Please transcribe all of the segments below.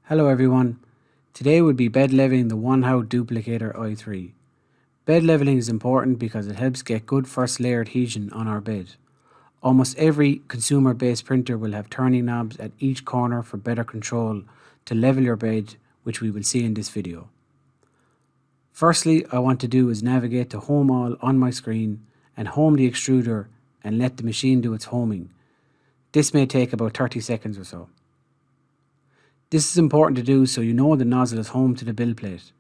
Hello everyone, today we'll be bed leveling the Wanhao Duplicator i3. Bed leveling is important because it helps get good first layer adhesion on our bed. Almost every consumer based printer will have turning knobs at each corner for better control to level your bed, which we will see in this video. Firstly, I want to do is navigate to Home All on my screen and home the extruder and let the machine do its homing. This may take about 30 seconds or so. This is important to do so you know the nozzle is home to the build plate.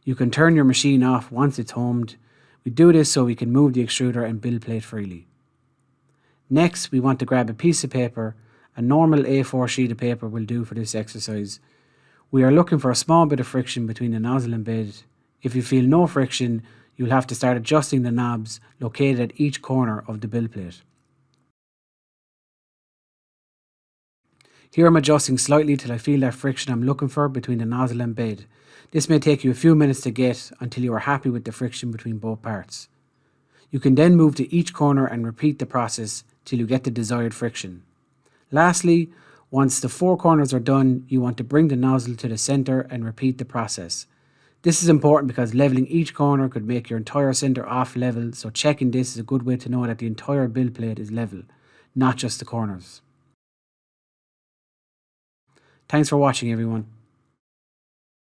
You can turn your machine off once it's homed. We do this so we can move the extruder and build plate freely. Next, we want to grab a piece of paper. A normal A4 sheet of paper will do for this exercise. We are looking for a small bit of friction between the nozzle and bed. If you feel no friction, you'll have to start adjusting the knobs located at each corner of the build plate. Here I'm adjusting slightly till I feel that friction I'm looking for between the nozzle and bed. This may take you a few minutes to get until you are happy with the friction between both parts. You can then move to each corner and repeat the process till you get the desired friction. Lastly, once the 4 corners are done, you want to bring the nozzle to the center and repeat the process. This is important because leveling each corner could make your entire center off level, so checking this is a good way to know that the entire build plate is level, not just the corners. Thanks for watching everyone.